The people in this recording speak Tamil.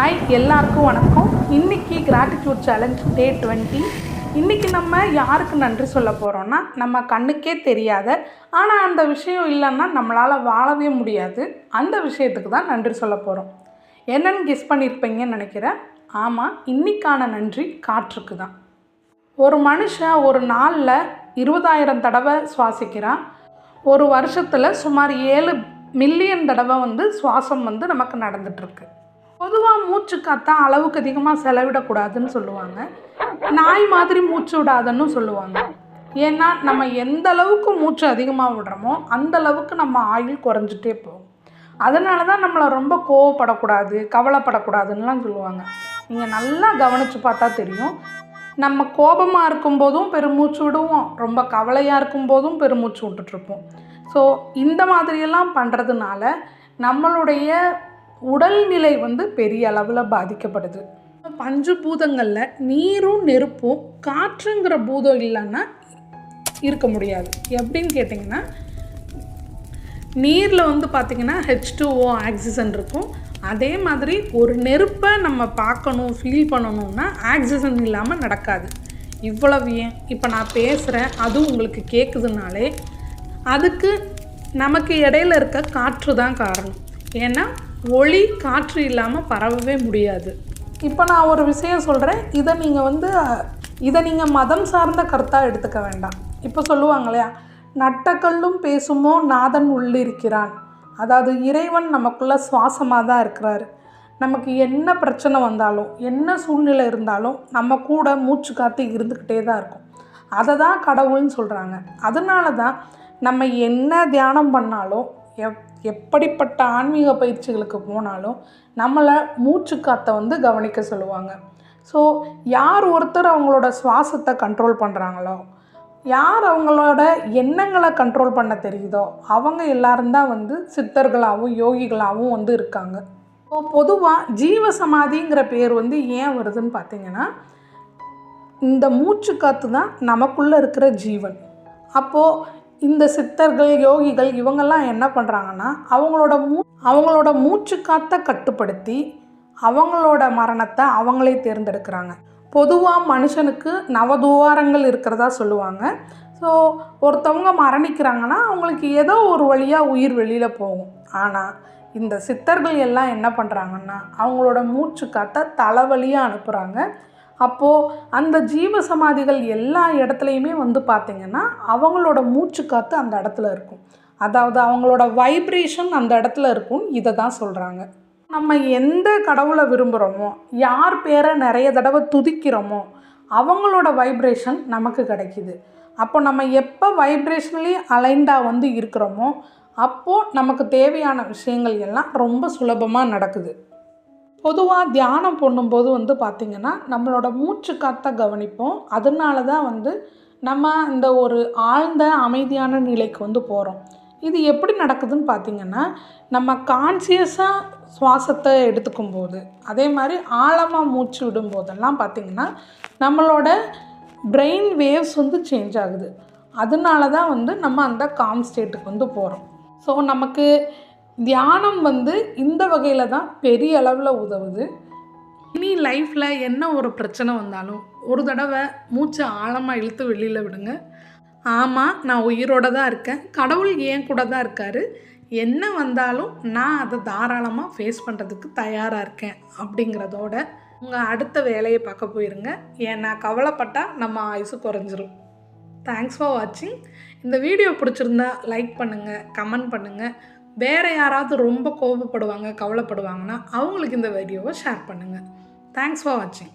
ஹாய் எல்லாருக்கும் வணக்கம். இன்றைக்கி கிராட்டிடியூட் சேலஞ்ச் டே 20. இன்றைக்கி நம்ம யாருக்கு நன்றி சொல்ல போகிறோன்னா, நம்ம கண்ணுக்கே தெரியாத ஆனால் அந்த விஷயம் இல்லைன்னா நம்மளால் வாழவே முடியாது அந்த விஷயத்துக்கு தான் நன்றி சொல்ல போகிறோம். என்னென்னு கெஸ் பண்ணியிருப்பீங்கன்னு நினைக்கிறேன். ஆமாம், இன்றைக்கான நன்றி காற்றுக்கு தான். ஒரு மனுஷன் ஒரு நாளில் 20,000 தடவை சுவாசிக்கிறான். ஒரு வருஷத்தில் சுமார் 7 மில்லியன் தடவை சுவாசம் நமக்கு நடந்துகிட்ருக்கு. பொதுவாக மூச்சு காற்றா அளவுக்கு அதிகமாக செலவிடக்கூடாதுன்னு சொல்லுவாங்க. நாய் மாதிரி மூச்சு விடாதுன்னு சொல்லுவாங்க. ஏன்னா நம்ம எந்த அளவுக்கு மூச்சு அதிகமாக விடுறோமோ அந்த அளவுக்கு நம்ம ஆயுள் குறைஞ்சிட்டே போகும். அதனால தான் நம்மளை ரொம்ப கோவப்படக்கூடாது, கவலைப்படக்கூடாதுன்னெலாம் சொல்லுவாங்க. நீங்கள் நல்லா கவனித்து பார்த்தா தெரியும், நம்ம கோபமாக இருக்கும்போதும் பெருமூச்சு விடுவோம், ரொம்ப கவலையாக இருக்கும்போதும் பெருமூச்சு விட்டுட்ருப்போம். ஸோ இந்த மாதிரியெல்லாம் பண்ணுறதுனால நம்மளுடைய உடல்நிலை பெரிய அளவில் பாதிக்கப்படுது. பஞ்சபூதங்களில் நீரும் நெருப்பும் காற்றுங்கிற பூதம் இல்லைன்னா இருக்க முடியாது. எப்படின்னு கேட்டிங்கன்னா, நீரில் பார்த்திங்கன்னா H2O ஆக்சிஜன் இருக்கும். அதே மாதிரி ஒரு நெருப்பை நம்ம பார்க்கணும், ஃபீல் பண்ணணும்னா ஆக்சிஜன் இல்லாமல் நடக்காது. இவ்வளவு ஏன் இப்போ நான் பேசுகிறேன், அதுவும் உங்களுக்கு கேட்குதுனாலே அதுக்கு நமக்கு இடையில இருக்க காற்று தான் காரணம். ஏன்னா ஒளி காற்று இல்லாமல் பரவவே முடியாது. இப்போ நான் ஒரு விஷயம் சொல்கிறேன், இதை நீங்கள் மதம் சார்ந்த கருத்தாக எடுத்துக்க வேண்டாம். இப்போ சொல்லுவாங்க இல்லையா, நட்டக்கல்லும் பேசுமோ நாதன் உள்ளிருக்கிறான். அதாவது இறைவன் நமக்குள்ளே சுவாசமாக தான் இருக்கிறாரு. நமக்கு என்ன பிரச்சனை வந்தாலும் என்ன சூழ்நிலை இருந்தாலும் நம்ம கூட மூச்சு காற்று இருந்துக்கிட்டே தான் இருக்கும். அதை தான் கடவுள்னு சொல்கிறாங்க. அதனால தான் நம்ம என்ன தியானம் பண்ணாலும் எப்படிப்பட்ட ஆன்மீக பயிற்சிகளுக்கு போனாலும் நம்மளை மூச்சு காற்றை கவனிக்க சொல்லுவாங்க. ஸோ யார் ஒருத்தர் அவங்களோட சுவாசத்தை கண்ட்ரோல் பண்ணுறாங்களோ, யார் அவங்களோட எண்ணங்களை கண்ட்ரோல் பண்ண தெரியுதோ அவங்க எல்லாரும் தான் சித்தர்களாகவும் யோகிகளாகவும் இருக்காங்க. ஸோ பொதுவாக ஜீவசமாதிங்கிற பேர் ஏன் வருதுன்னு பார்த்திங்கன்னா, இந்த மூச்சு காற்று தான் நமக்குள்ளே இருக்கிற ஜீவன். அப்போது இந்த சித்தர்கள் யோகிகள் இவங்கெல்லாம் என்ன பண்ணுறாங்கன்னா, அவங்களோட மூச்சு காற்றை கட்டுப்படுத்தி அவங்களோட மரணத்தை அவங்களே தேர்ந்தெடுக்கிறாங்க. பொதுவாக மனுஷனுக்கு நவதுவாரங்கள் இருக்கிறதா சொல்லுவாங்க. ஸோ ஒருத்தவங்க மரணிக்கிறாங்கன்னா அவங்களுக்கு ஏதோ ஒரு வழியாக உயிர் வெளியில் போகும். ஆனால் இந்த சித்தர்கள் எல்லாம் என்ன பண்ணுறாங்கன்னா, அவங்களோட மூச்சு காற்றை தலைவலியாக அனுப்புகிறாங்க. அப்போது அந்த ஜீவசமாதிகள் எல்லா இடத்துலையுமே பார்த்திங்கன்னா அவங்களோட மூச்சு காற்று அந்த இடத்துல இருக்கும். அதாவது அவங்களோட வைப்ரேஷன் அந்த இடத்துல இருக்கும். இதை தான் சொல்கிறாங்க. நம்ம எந்த கடவுளை விரும்புகிறோமோ, யார் பேரை நிறைய தடவை துதிக்கிறோமோ அவங்களோட வைப்ரேஷன் நமக்கு கிடைக்கிது. அப்போ நம்ம எப்போ வைப்ரேஷனலி அலைண்டாக இருக்கிறோமோ அப்போது நமக்கு தேவையான விஷயங்கள் எல்லாம் ரொம்ப சுலபமாக நடக்குது. பொதுவாக தியானம் பண்ணும்போது பார்த்திங்கன்னா நம்மளோட மூச்சு காற்றை கவனிப்போம். அதனால தான் நம்ம இந்த ஒரு ஆழ்ந்த அமைதியான நிலைக்கு போகிறோம். இது எப்படி நடக்குதுன்னு பார்த்திங்கன்னா, நம்ம கான்சியஸாக சுவாசத்தை எடுத்துக்கும்போது, அதே மாதிரி ஆழமாக மூச்சு விடும்போதெல்லாம் பார்த்திங்கன்னா நம்மளோட பிரெயின் வேவ்ஸ் சேஞ்ச் ஆகுது. அதனால தான் நம்ம அந்த காம் ஸ்டேட்டுக்கு போகிறோம். ஸோ நமக்கு தியானம் இந்த வகையில் தான் பெரிய அளவில் உதவுது. இனி லைஃப்பில் என்ன ஒரு பிரச்சனை வந்தாலும் ஒரு தடவை மூச்சை ஆழமாக இழுத்து வெளியில் விடுங்க. ஆமாம், நான் உயிரோடு தான் இருக்கேன், கடவுள் ஏன் கூட தான் இருக்கார், என்ன வந்தாலும் நான் அதை தாராளமாக ஃபேஸ் பண்ணுறதுக்கு தயாராக இருக்கேன் அப்படிங்கிறதோட உங்கள் அடுத்த வேலையை பார்க்க போயிருங்க. ஏன்னா கவலைப்பட்டால் நம்ம ஆயுசு குறைஞ்சிரும். தேங்க்ஸ் ஃபார் வாட்சிங். இந்த வீடியோ பிடிச்சிருந்தா லைக் பண்ணுங்கள், கமெண்ட் பண்ணுங்கள். வேறு யாராவது ரொம்ப கோபப்படுவாங்க, கவலைப்படுவாங்கன்னா அவங்களுக்கு இந்த வீடியோவை ஷேர் பண்ணுங்கள். தேங்க்ஸ் ஃபார் வாட்சிங்.